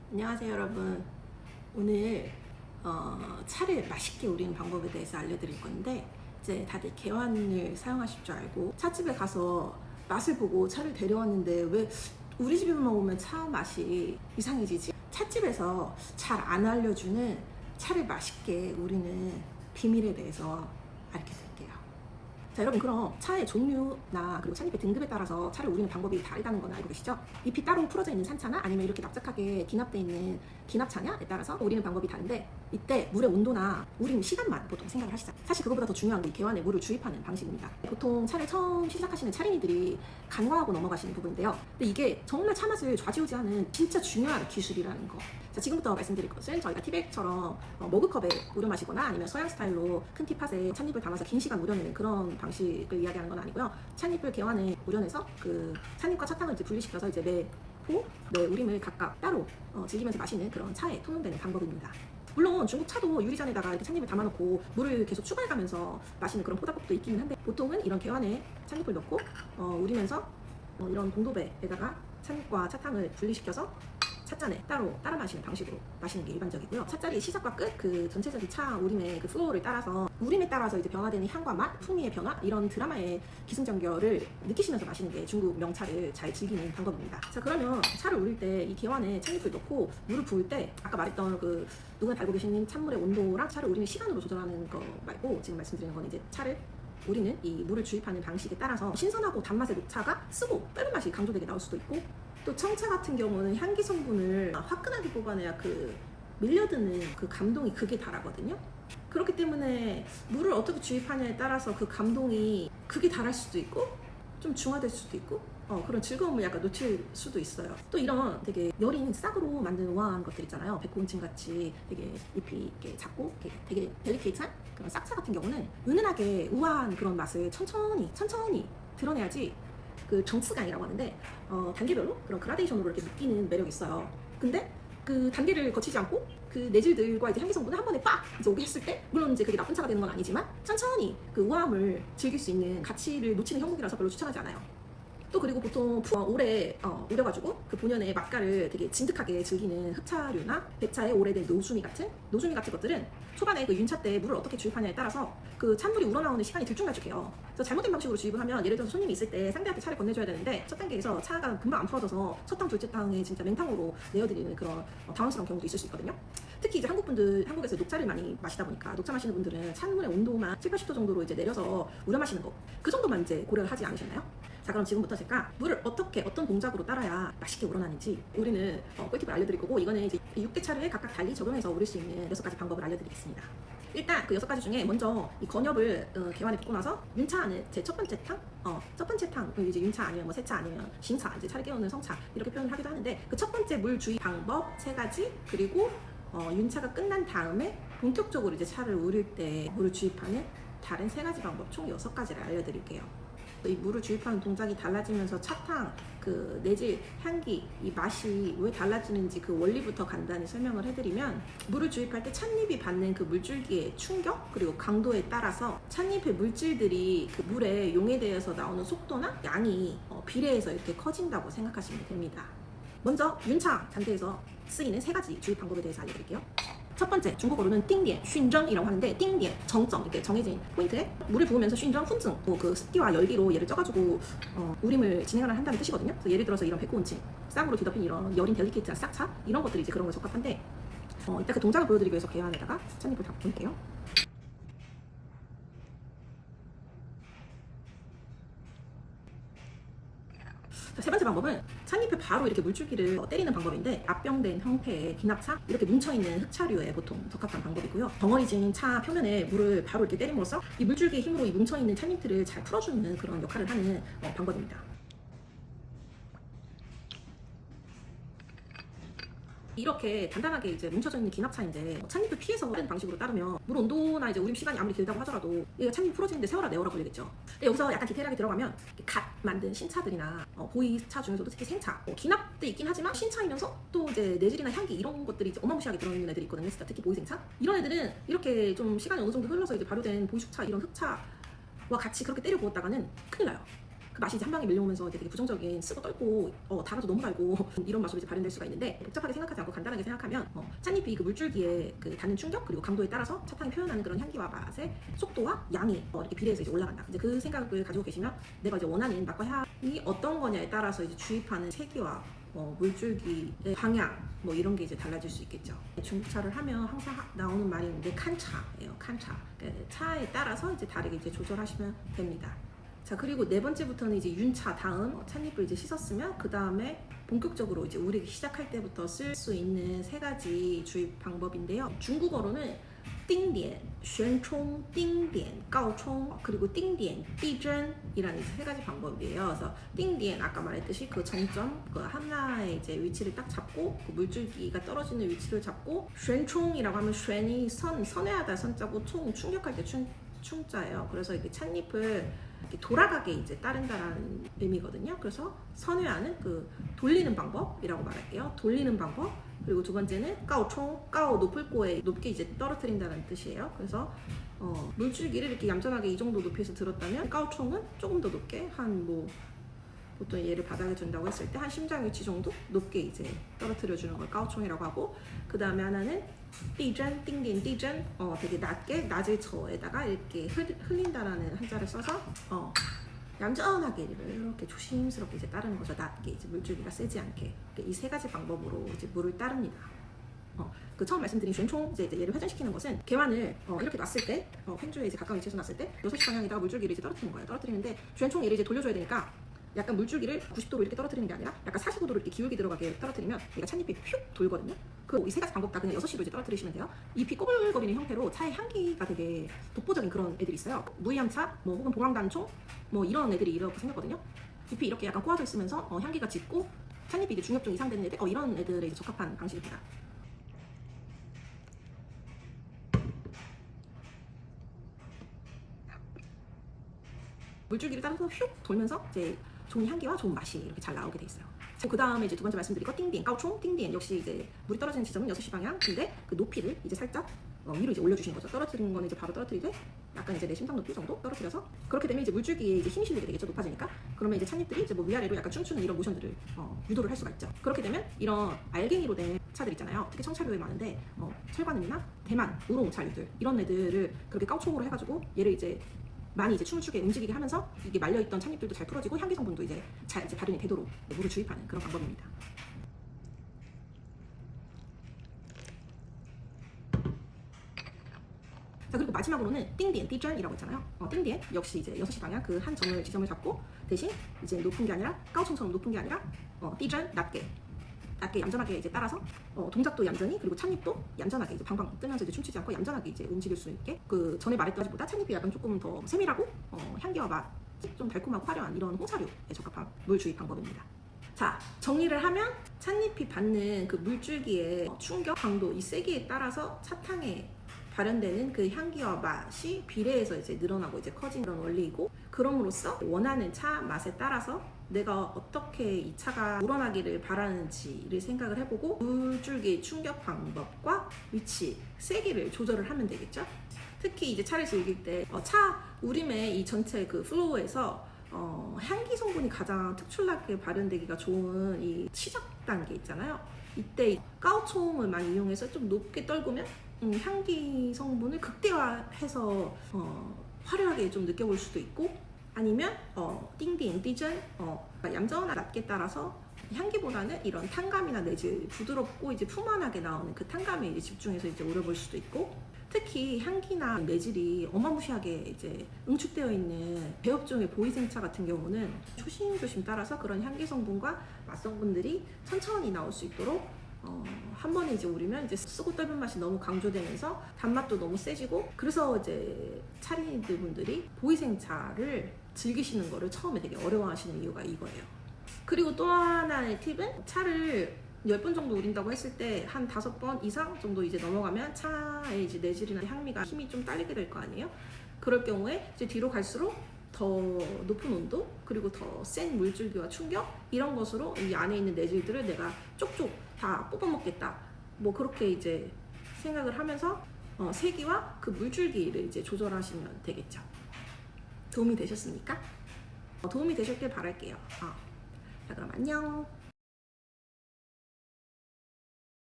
안녕하세요 여러분. 오늘 차를 맛있게 우리는 방법에 대해서 알려드릴 건데, 이제 다들 개완을 사용하실 줄 알고 차집에 가서 맛을 보고 차를 데려왔는데 왜 우리 집에만 오면 차 맛이 이상해지지? 찻집에서 잘 안 알려주는 차를 맛있게 우리는 비밀에 대해서 알려드릴게요. 자 여러분, 그럼 차의 종류나 그리고 찻잎의 등급에 따라서 차를 우리는 방법이 다르다는 건 알고 계시죠? 잎이 따로 풀어져 있는 산차나 아니면 이렇게 납작하게 기납되어 있는 기납차냐에 따라서 우리는 방법이 다른데, 이때 물의 온도나 우리는 시간만 보통 생각을 하시잖아요. 사실 그거보다 더 중요한 게 개완에 물을 주입하는 방식입니다. 보통 차를 처음 시작하시는 차량이들이 간과하고 넘어가시는 부분인데요. 근데 이게 정말 차 맛을 좌지우지하는 진짜 중요한 기술이라는 거. 자, 지금부터 말씀드릴 것은 저희가 티백처럼 머그컵에 우려 마시거나 아니면 서양 스타일로 큰 티팟에 찻잎을 담아서 긴 시간 우려내는 그런 방식을 이야기하는 건 아니고요. 찻잎을 개완에 우려내서 그 찻잎과 차탕을 이제 분리시켜서 이제 매 우림을 각각 따로 즐기면서 마시는 그런 차에 통용되는 방법입니다. 물론 중국 차도 유리잔에다가 이렇게 찻잎을 담아놓고 물을 계속 추가해가면서 마시는 그런 포다법도 있기는 한데, 보통은 이런 개완에 찻잎을 넣고 우리면서 이런 공도배에다가 찻잎과 차탕을 분리시켜서 찻잔에 따라 마시는 방식으로 마시는 게 일반적이고요. 찻잔의 시작과 끝, 그 전체적인 차 우림의 그 플로우를 따라서 우림에 따라서 이제 변화되는 향과 맛, 풍미의 변화, 이런 드라마의 기승전결을 느끼시면서 마시는 게 중국 명차를 잘 즐기는 방법입니다. 자, 그러면 차를 우릴 때 이 개완에 찻잎을 넣고 물을 부을 때 아까 말했던 그 누구나 달고 계시는 찬물의 온도랑 차를 우리는 시간으로 조절하는 거 말고, 지금 말씀드리는 건 이제 차를 우리는 이 물을 주입하는 방식에 따라서 신선하고 단맛의 녹차가 쓰고 빼는 맛이 강조되게 나올 수도 있고, 또 청차 같은 경우는 향기 성분을 화끈하게 뽑아내야 그 밀려드는 그 감동이 극에 달하거든요. 그렇기 때문에 물을 어떻게 주입하냐에 따라서 그 감동이 극에 달할 수도 있고 좀 중화될 수도 있고 그런 즐거움을 약간 놓칠 수도 있어요. 또 이런 되게 여린 싹으로 만든 우아한 것들 있잖아요. 백구운층 같이 되게 잎이 이렇게 작고 되게 델리케이트한 그런 싹차 같은 경우는 은은하게 우아한 그런 맛을 천천히 드러내야지 그 정스강이라고 하는데 단계별로 그런 그라데이션으로 이렇게 느끼는 매력이 있어요. 근데 그 단계를 거치지 않고 그 내질들과 이제 향기 성분을 한 번에 빡 이제 오게 했을 때, 물론 이제 그게 나쁜 차가 되는 건 아니지만 천천히 그 우아함을 즐길 수 있는 가치를 놓치는 형국이라서 별로 추천하지 않아요. 또 그리고 보통 오래 우려가지고 그 본연의 맛깔을 되게 진득하게 즐기는 흑차류나 백차의 오래된 노수미 같은 것들은 초반에 그 윤차 때 물을 어떻게 주입하냐에 따라서 그 찬물이 우러나오는 시간이 들쭉날쭉해요. 그래서 잘못된 방식으로 주입을 하면, 예를 들어서 손님이 있을 때 상대한테 차를 건네줘야 되는데 첫 단계에서 차가 금방 안 풀어져서 첫 탕, 둘째 탕에 진짜 맹탕으로 내어드리는 그런 당황스러운 경우도 있을 수 있거든요. 특히 이제 한국에서 녹차를 많이 마시다 보니까 녹차 마시는 분들은 찬물의 온도만 7, 80도 정도로 이제 내려서 우려 마시는 거, 그 정도만 이제 고려를 하지 않으셨나요? 자, 그럼 지금부터 제가 물을 어떤 동작으로 따라야 맛있게 우러나는지 우리는 꿀팁을 알려드릴 거고, 이거는 이제 6개 차를 각각 달리 적용해서 우릴 수 있는 6가지 방법을 알려드리겠습니다. 일단 그 6가지 중에 먼저 이 건엽을 개완에 붓고 나서 윤차하는 제 첫 번째 탕, 이제 윤차 아니면 뭐 세차 아니면 신차, 이제 차를 깨우는 성차 이렇게 표현을 하기도 하는데, 그 첫 번째 물 주입 방법 3가지, 그리고 윤차가 끝난 다음에 본격적으로 이제 차를 우릴 때 물을 주입하는 다른 3가지 방법, 총 6가지를 알려드릴게요. 이 물을 주입하는 동작이 달라지면서 차탕, 그 내질, 향기, 이 맛이 왜 달라지는지 그 원리부터 간단히 설명을 해드리면, 물을 주입할 때 찻잎이 받는 그 물줄기의 충격 그리고 강도에 따라서 찻잎의 물질들이 그 물에 용해되어서 나오는 속도나 양이 비례해서 이렇게 커진다고 생각하시면 됩니다. 먼저 윤차 단계에서 쓰이는 3가지 주입 방법에 대해서 알려드릴게요. 첫 번째, 중국어로는 띵디엔, 슌정이라고 하는데, 띵디엔, 정점, 이렇게 정해진 포인트에 물을 부으면서 슌정, 훈증, 그 습기와 열기로 얘를 쪄가지고 우림을 한다는 뜻이거든요. 그래서 예를 들어서 이런 백구운층, 쌍으로 뒤덮인 이런 여린 델리케이트한 싹차, 이런 것들이 이제 그런 거에 적합한데, 이따 그 동작을 보여드리기 위해서 개완에다가 찻잎을 다 부을게요. 세 번째 방법은 찻잎에 바로 이렇게 물줄기를 때리는 방법인데, 압병된 형태의 기납차, 이렇게 뭉쳐있는 흑차류에 보통 적합한 방법이고요. 덩어리진 차 표면에 물을 바로 이렇게 때림으로써 이 물줄기의 힘으로 이 뭉쳐있는 찻잎들을 잘 풀어주는 그런 역할을 하는 방법입니다. 이렇게 단단하게 이제 뭉쳐져 있는 기납차인데 찻잎을 피해서 하는 방식으로 따르면 물 온도나 이제 우림 시간이 아무리 길다고 하더라도 얘가 찻잎 풀어지는데 세월아 내월아 걸리겠죠. 근데 여기서 약간 디테일하게 들어가면 갓 만든 신차들이나 보이차 중에서도 특히 생차, 기납도 있긴 하지만 신차이면서 또 이제 내질이나 향기 이런 것들이 이제 어마무시하게 들어있는 애들이 있거든요. 진짜 특히 보이생차 이런 애들은 이렇게 좀 시간이 어느 정도 흘러서 이제 발효된 보이숙차, 이런 흑차와 같이 그렇게 때려 부었다가는 큰일 나요. 그 맛이 이제 한 방에 밀려오면서 이제 되게 부정적인 쓰고 떨고 달아도 너무 달고 이런 맛으로 이제 발현될 수가 있는데, 복잡하게 생각하지 않고 간단하게 생각하면 찻잎이 그 물줄기에 그 닿는 충격 그리고 강도에 따라서 차탕이 표현하는 그런 향기와 맛의 속도와 양이 이렇게 비례해서 이제 올라간다. 이제 그 생각을 가지고 계시면 내가 이제 원하는 맛과 향이 어떤 거냐에 따라서 이제 주입하는 세기와 물줄기의 방향 이런 게 이제 달라질 수 있겠죠. 중국차를 하면 항상 나오는 말이 있는데 칸차예요. 칸차. 그러니까 차에 따라서 이제 다르게 이제 조절하시면 됩니다. 자, 그리고 네 번째부터는 이제 윤차 다음 찻잎을 이제 씻었으면 그 다음에 본격적으로 이제 우리가 시작할 때부터 쓸 수 있는 세 가지 주입 방법인데요. 중국어로는 띵디엔, 쉔총, 띵디엔, 가오총, 그리고 띵디엔, 띠전이라는 세 가지 방법이에요. 그래서 띵디엔 아까 말했듯이 그 정점, 그 하나의 이제 위치를 딱 잡고 그 물줄기가 떨어지는 위치를 잡고, 쉔총이라고 하면 쉔이 선회하다 선자고 총 충격할 때 충자예요. 그래서 이게 찻잎을 이렇게 돌아가게 이제 따른다라는 의미거든요. 그래서 선회하는 그 돌리는 방법이라고 말할게요. 돌리는 방법. 그리고 두 번째는 까오총, 까오 높을 고에 높게 이제 떨어뜨린다는 뜻이에요. 그래서 물줄기를 이렇게 얌전하게 이 정도 높이에서 들었다면 까오총은 조금 더 높게 보통 얘를 바닥에 둔다고 했을 때 한 심장 위치 정도 높게 이제 떨어뜨려 주는 걸 까오총이라고 하고, 그 다음에 하나는 띠전, 띵딘, 띠전, 되게 낮을 저에다가 이렇게 흘린다라는 한자를 써서 얌전하게 이렇게 조심스럽게 이제 따르는 거죠. 낮게 이제 물줄기가 세지 않게. 이 세 가지 방법으로 이제 물을 따릅니다. 그 처음 말씀드린 쉔총 이제 얘를 회전시키는 것은 개환을 이렇게 놨을 때 횡주에 이제 가까운 위치에서 놨을 때 6시 방향에다가 물줄기를 이제 떨어뜨리는 거예요. 떨어뜨리는데 쉔총 얘를 이제 돌려줘야 되니까 약간 물줄기를 90도로 이렇게 떨어뜨리는 게 아니라 약간 45도로 이렇게 기울기 들어가게 떨어뜨리면 얘가 찻잎이 휙 돌거든요. 이 세 가지 방법 다 그냥 6시로 이제 떨어뜨리시면 돼요. 잎이 꼬불거리는 형태로 차의 향기가 되게 독보적인 그런 애들이 있어요. 무이향차, 혹은 봉황단총, 이런 애들이 이렇게 생겼거든요. 잎이 이렇게 약간 꼬아져 있으면서 향기가 짙고 찻잎이 이제 중엽 중 이상 되는 애들, 이런 애들에 이제 적합한 방식입니다. 물줄기를 따라서 휙 돌면서 이제 좋은 향기와 좋은 맛이 이렇게 잘 나오게 돼 있어요. 그 다음에 이제 두 번째 말씀드린 거 띵디엔, 까오총, 띵디엔 역시 이제 물이 떨어지는 지점은 6시 방향. 근데 그 높이를 이제 살짝 위로 이제 올려주시는 거죠. 떨어뜨리는 거는 이제 바로 떨어뜨리되 약간 이제 내 심장 높이 정도 떨어뜨려서, 그렇게 되면 이제 물줄기에 이제 힘이 실리게 되겠죠. 높아지니까. 그러면 이제 찻잎들이 이제 위아래로 약간 춤추는 이런 모션들을 유도를 할 수가 있죠. 그렇게 되면 이런 알갱이로 된 차들 있잖아요. 특히 청차류에 많은데 철관음이나 대만, 우롱 차류들 이런 애들을 그렇게 까오총으로 해가지고 얘를 이제 많이 이제 춤을 추게 움직이게 하면서 이게 말려있던 찻잎들도 잘 풀어지고 향기 성분도 이제 잘 이제 발현이 되도록 물을 주입하는 그런 방법입니다. 자, 그리고 마지막으로는 띵디엔, 띠전이라고 했잖아요. 띵디엔 역시 이제 6시 방향 그 한 지점을 잡고, 대신 이제 높은 게 아니라 까오총처럼 높은 게 아니라 띠전 낮게 얌전하게 이제 따라서 동작도 얌전히, 그리고 찻잎도 얌전하게 이제 방방 뜨면서 이제 춤추지 않고 얌전하게 이제 움직일 수 있게, 그 전에 말했던 것보다 찻잎이 약간 조금 더 세밀하고 향기와 맛이 좀 달콤하고 화려한 이런 홍차류에 적합한 물 주입 방법입니다. 자, 정리를 하면 찻잎이 받는 그 물줄기의 충격 강도, 이 세기에 따라서 차탕에 발현되는 그 향기와 맛이 비례해서 이제 늘어나고 이제 커지는 그런 원리이고, 그럼으로써 원하는 차 맛에 따라서 내가 어떻게 이 차가 우러나기를 바라는지를 생각을 해보고 물줄기 충격 방법과 위치, 세기를 조절을 하면 되겠죠. 특히 이제 차를 즐길 때 차 우림의 이 전체 그 플로우에서 향기 성분이 가장 특출나게 발현되기가 좋은 이 시작 단계 있잖아요. 이때 까오총을 많이 이용해서 좀 높게 떨구면 향기 성분을 극대화해서 화려하게 좀 느껴볼 수도 있고, 아니면 띵디엔, 띠전 얌전한 낮게 따라서 향기보다는 이런 탄감이나 내질 부드럽고 이제 푸만하게 나오는 그 탄감에 이제 집중해서 이제 오려볼 수도 있고, 특히 향기나 내질이 어마무시하게 이제 응축되어 있는 배업종의 보이생차 같은 경우는 조심조심 따라서 그런 향기 성분과 맛 성분들이 천천히 나올 수 있도록 한 번에 이제 우리면 이제 쓰고 떫은 맛이 너무 강조되면서 단맛도 너무 세지고, 그래서 이제 차리들 분들이 보이생차를 즐기시는 거를 처음에 되게 어려워하시는 이유가 이거예요. 그리고 또 하나의 팁은 차를 10번 정도 우린다고 했을 때 한 5번 이상 정도 이제 넘어가면 차의 이제 내질이나 향미가 힘이 좀 딸리게 될 거 아니에요. 그럴 경우에 이제 뒤로 갈수록 더 높은 온도, 그리고 더 센 물줄기와 충격, 이런 것으로 이 안에 있는 내질들을 내가 쪽쪽 다 뽑아먹겠다, 그렇게 이제 생각을 하면서 세기와 그 물줄기를 이제 조절하시면 되겠죠. 도움이 되셨습니까? 도움이 되셨길 바랄게요. 자, 그럼 안녕.